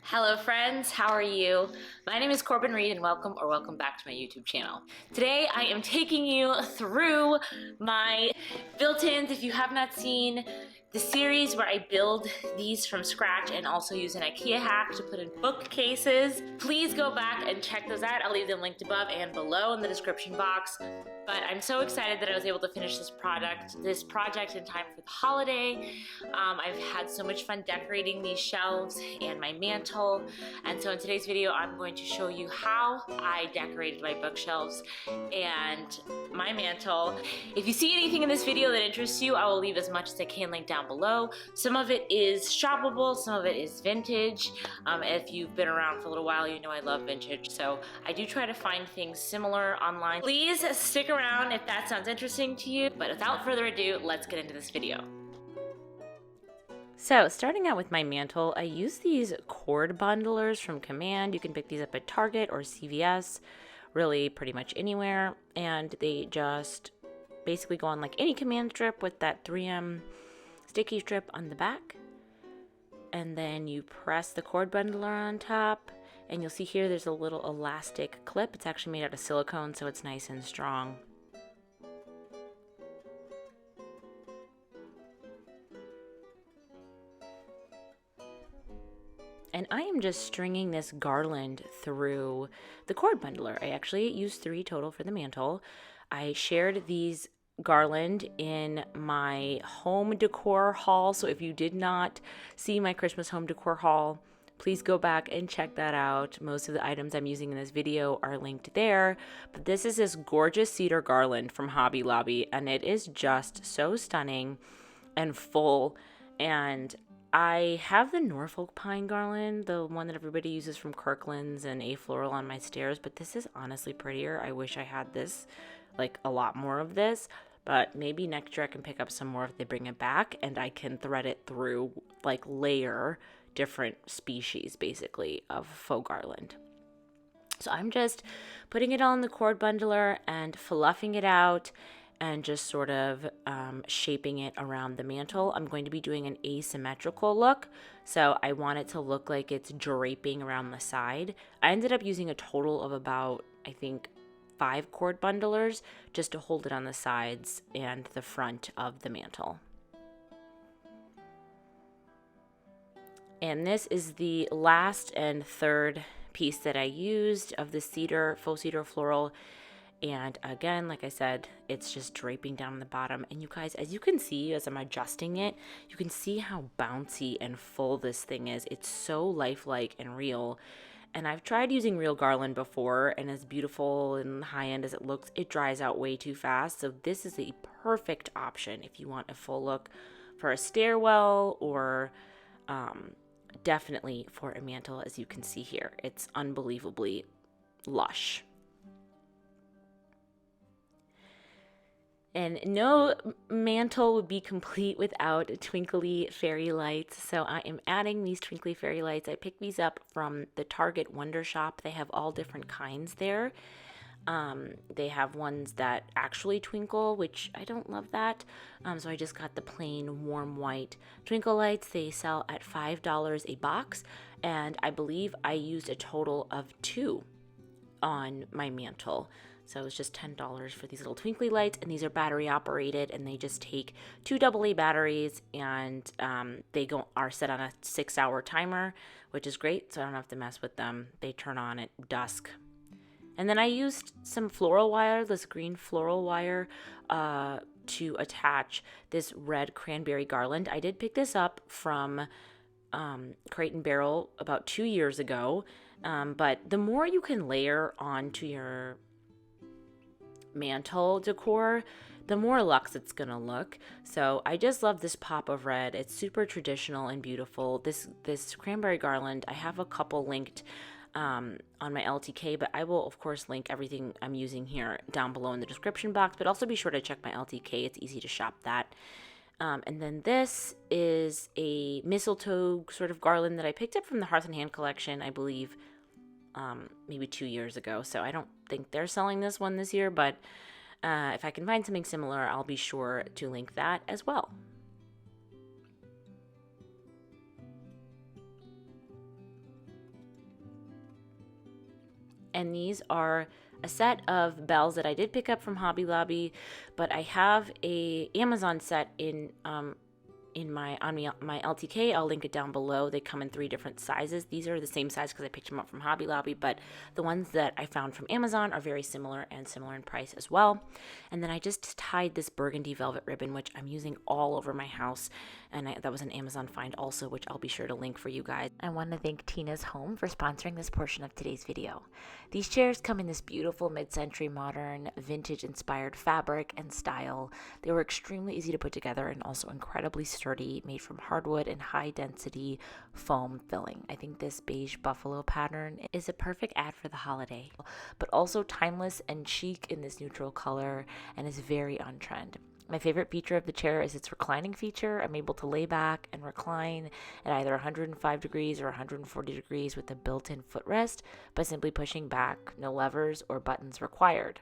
Hello friends, how are you? My name is Corbin Reed and welcome back to my YouTube channel. Today I am taking you through my built-ins. If you have not seen the series where I build these from scratch and also use an IKEA hack to put in bookcases, please go back and check those out. I'll leave them linked above and below in the description box. But I'm so excited that I was able to finish this project in time for the holiday. I've had so much fun decorating these shelves and my mantle. And so in today's video, I'm going to show you how I decorated my bookshelves and my mantle. If you see anything in this video that interests you, I will leave as much as I can linked down below. Some of it is shoppable, some of it is vintage. If you've been around for a little while, you know I love vintage. So I do try to find things similar online. Please stick around if that sounds interesting to you. But without further ado, let's get into this video. So starting out with my mantle, I use these cord bundlers from Command. You can pick these up at Target or CVS, really pretty much anywhere. And they just basically go on like any Command strip with that 3M sticky strip on the back. And then you press the cord bundler on top. And you'll see here there's a little elastic clip. It's actually made out of silicone, so it's nice and strong. And I am just stringing this garland through the cord bundler. I actually used 3 total for the mantle. I shared these garland in my home decor haul. So if you did not see my Christmas home decor haul, please go back and check that out. Most of the items I'm using in this video are linked there. But this is this gorgeous cedar garland from Hobby Lobby, and it is just so stunning and full. And I have the Norfolk pine garland, the one that everybody uses from Kirkland's and A Floral on my stairs, but this is honestly prettier. I wish I had this, like a lot more of this, but maybe next year I can pick up some more if they bring it back and I can thread it through, like layer different species basically of faux garland. So I'm just putting it on the cord bundler and fluffing it out and just sort of shaping it around the mantle. I'm going to be doing an asymmetrical look, so I want it to look like it's draping around the side. I ended up using a total of about, I think, 5 cord bundlers just to hold it on the sides and the front of the mantle. And this is the last and third piece that I used of the cedar, faux cedar floral. And again, like I said, it's just draping down the bottom. And you guys, as you can see, as I'm adjusting it, you can see how bouncy and full this thing is. It's so lifelike and real. And I've tried using real garland before, and as beautiful and high-end as it looks, it dries out way too fast. So this is a perfect option if you want a full look for a stairwell or definitely for a mantle, as you can see here. It's unbelievably lush. And no mantle would be complete without twinkly fairy lights. So I am adding these twinkly fairy lights. I picked these up from the Target Wonder Shop. They have all different kinds there. They have ones that actually twinkle, which I don't love that. So I just got the plain warm white twinkle lights. They sell at $5 a box. And I believe I used a total of 2 on my mantle. So it was just $10 for these little twinkly lights, and these are battery operated, and they just take 2 AA batteries, and they are set on a 6-hour timer, which is great, so I don't have to mess with them. They turn on at dusk. And then I used some floral wire, this green floral wire, to attach this red cranberry garland. I did pick this up from Crate and Barrel about 2 years ago, but the more you can layer onto your mantle decor, the more luxe it's gonna look. So I just love this pop of red. It's super traditional and beautiful. This cranberry garland, I have a couple linked on my LTK, but I will of course link everything I'm using here down below in the description box, but also be sure to check my LTK. It's easy to shop that. And then this is a mistletoe sort of garland that I picked up from the Hearth and Hand collection, I believe maybe 2 years ago. So I don't think they're selling this one this year, but if I can find something similar, I'll be sure to link that as well. And these are a set of bells that I did pick up from Hobby Lobby, but I have a Amazon set in my LTK. I'll link it down below. They come in 3 different sizes. These are the same size because I picked them up from Hobby Lobby, but the ones that I found from Amazon are very similar and similar in price as well. And then I just tied this burgundy velvet ribbon, which I'm using all over my house, and that was an Amazon find also, which I'll be sure to link for you guys. I want to thank Tina's Home for sponsoring this portion of today's video. These chairs come in this beautiful mid-century modern vintage inspired fabric and style. They were extremely easy to put together and also incredibly sturdy, made from hardwood and high density foam filling. I think this beige buffalo pattern is a perfect ad for the holiday, but also timeless and chic in this neutral color, and is very on trend. My favorite feature of the chair is its reclining feature. I'm able to lay back and recline at either 105 degrees or 140 degrees with a built-in footrest by simply pushing back, no levers or buttons required.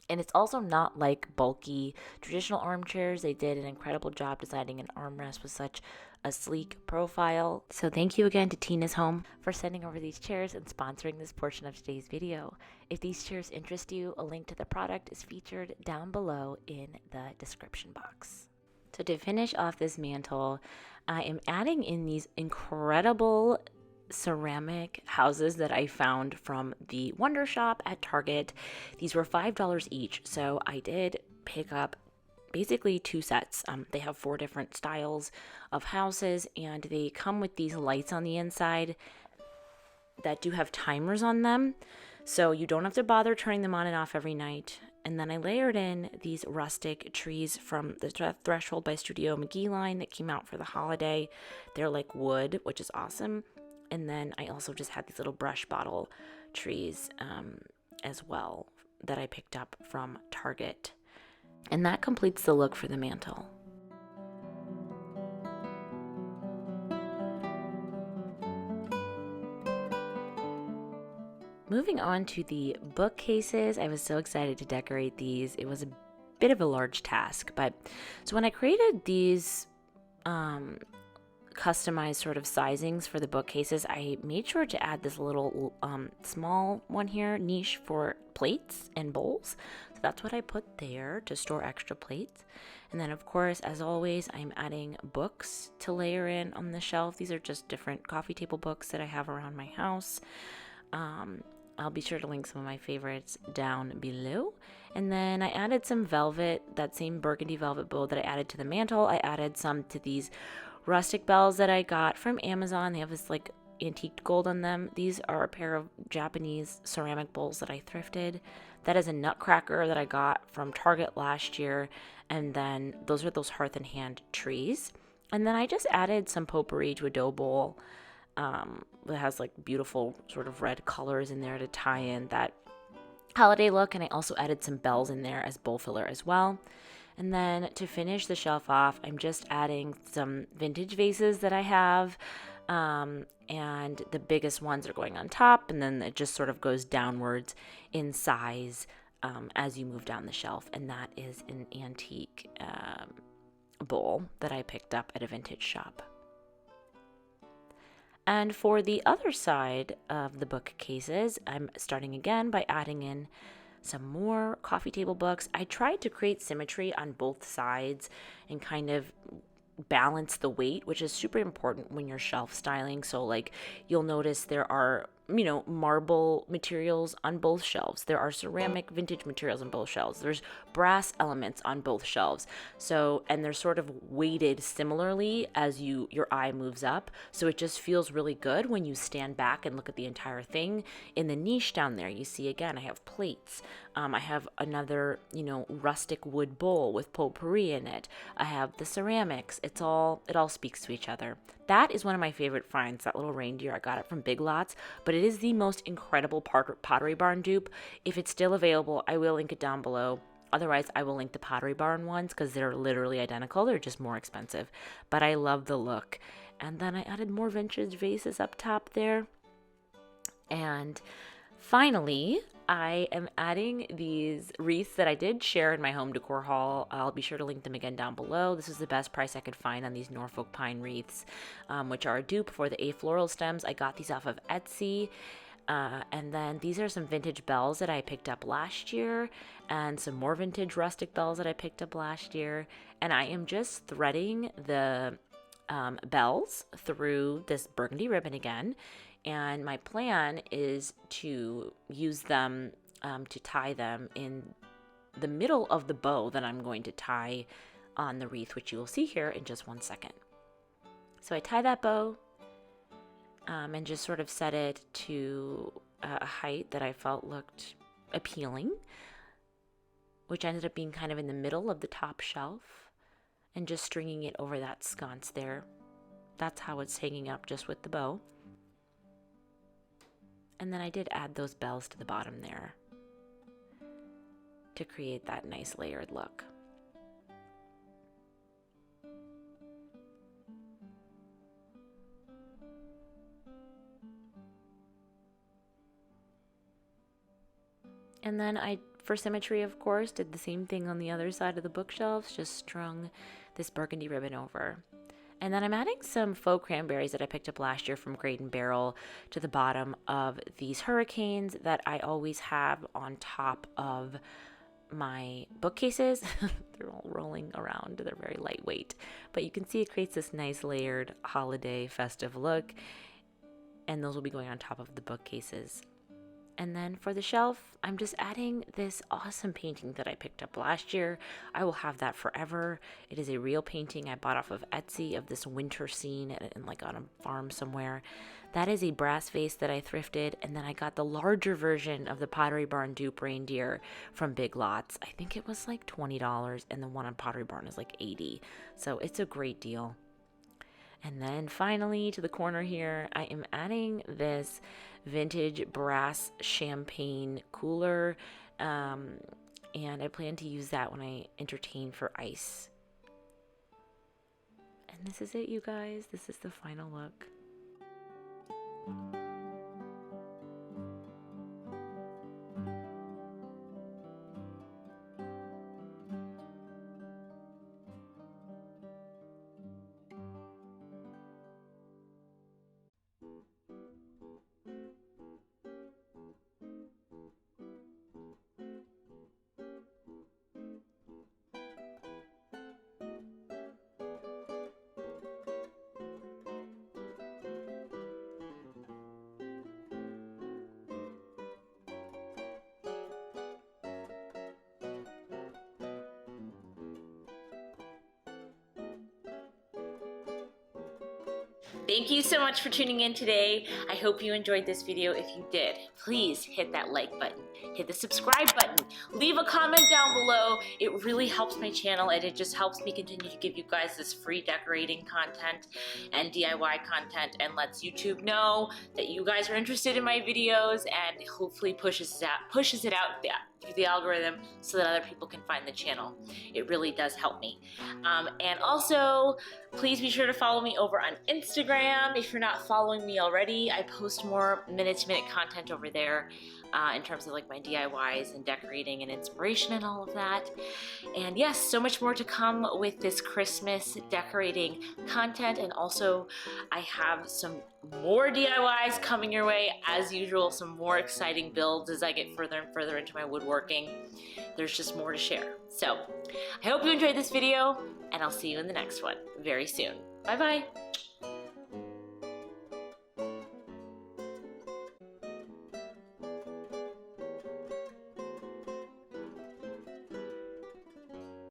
And it's also not like bulky traditional armchairs. They did an incredible job designing an armrest with such a sleek profile. So thank you again to Tina's Home for sending over these chairs and sponsoring this portion of today's video. If these chairs interest you, a link to the product is featured down below in the description box. So to finish off this mantle, I am adding in these incredible ceramic houses that I found from the Wonder Shop at Target. These were $5 each, so I did pick up basically 2 sets. They have 4 different styles of houses, and they come with these lights on the inside that do have timers on them, so you don't have to bother turning them on and off every night. And then I layered in these rustic trees from the Threshold by Studio McGee line that came out for the holiday. They're like wood, which is awesome. And then I also just had these little brush bottle trees as well that I picked up from Target. And that completes the look for the mantle. Moving on to the bookcases, I was so excited to decorate these. It was a bit of a large task, but so when I created these customized sort of sizings for the bookcases, I made sure to add this little small one here, niche for plates and bowls. So that's what I put there to store extra plates. And then of course, as always, I'm adding books to layer in on the shelf. These are just different coffee table books that I have around my house. I'll be sure to link some of my favorites down below. And then I added some velvet, that same burgundy velvet bowl that I added to the mantle. I added some to these rustic bells that I got from Amazon. They have this like antiqued gold on them. These are a pair of Japanese ceramic bowls that I thrifted. That is a nutcracker that I got from Target last year. And then those are those hearth and hand trees. And then I just added some potpourri to a dough bowl that has like beautiful sort of red colors in there to tie in that holiday look. And I also added some bells in there as bowl filler as well. And then to finish the shelf off, I'm just adding some vintage vases that I have. And the biggest ones are going on top, and then it just sort of goes downwards in size as you move down the shelf. And that is an antique bowl that I picked up at a vintage shop. And for the other side of the bookcases, I'm starting again by adding in some more coffee table books. I tried to create symmetry on both sides and kind of balance the weight, which is super important when you're shelf styling. So like you'll notice there are, marble materials on both shelves. There are ceramic vintage materials on both shelves. There's brass elements on both shelves. So, and they're sort of weighted similarly as your eye moves up. So it just feels really good when you stand back and look at the entire thing. In the niche down there, you see again, I have plates. I have another, rustic wood bowl with potpourri in it. I have the ceramics. It all speaks to each other. That is one of my favorite finds, that little reindeer. I got it from Big Lots, but it is the most incredible Pottery Barn dupe. If it's still available, I will link it down below. Otherwise, I will link the Pottery Barn ones because they're literally identical. They're just more expensive, but I love the look. And then I added more vintage vases up top there. And finally, I am adding these wreaths that I did share in my home decor haul. I'll be sure to link them again down below. This is the best price I could find on these Norfolk pine wreaths, which are a dupe for the A floral stems. I got these off of Etsy. And then these are some vintage bells that I picked up last year, and some more vintage rustic bells that I picked up last year. And I am just threading the bells through this burgundy ribbon again. And my plan is to use them to tie them in the middle of the bow that I'm going to tie on the wreath, which you will see here in just 1 second. So I tie that bow and just sort of set it to a height that I felt looked appealing, which ended up being kind of in the middle of the top shelf, and just stringing it over that sconce there. That's how it's hanging up, just with the bow. And then I did add those bells to the bottom there to create that nice layered look. And then I, for symmetry, of course, did the same thing on the other side of the bookshelves, just strung this burgundy ribbon over. And then I'm adding some faux cranberries that I picked up last year from Crate and Barrel to the bottom of these hurricanes that I always have on top of my bookcases. They're all rolling around. They're very lightweight. But you can see it creates this nice layered holiday festive look. And those will be going on top of the bookcases. And then for the shelf, I'm just adding this awesome painting that I picked up last year. I will have that forever. It is a real painting I bought off of Etsy of this winter scene in like on a farm somewhere. That is a brass vase that I thrifted, and then I got the larger version of the Pottery Barn dupe reindeer from Big Lots. I think it was like $20, and the one on Pottery Barn is like $80. So it's a great deal. And then finally, to the corner here, I am adding this vintage brass champagne cooler, and I plan to use that when I entertain for ice. And this is it, you guys. This is the final look. Thank you so much for tuning in today. I hope you enjoyed this video. If you did, please hit that like button, hit the subscribe button, leave a comment down below. It really helps my channel, and it just helps me continue to give you guys this free decorating content and DIY content, and lets YouTube know that you guys are interested in my videos, and hopefully pushes it out through the algorithm so that other people can find the channel. It really does help me. And also, please be sure to follow me over on Instagram if you're not following me already. I post more minute-to-minute content over there in terms of like my DIYs and decorating and inspiration and all of that. And yes, so much more to come with this Christmas decorating content. And also, I have some more DIYs coming your way as usual, some more exciting builds as I get further and further into my woodworking. There's just more to share. So I hope you enjoyed this video, and I'll see you in the next one very soon. Bye bye.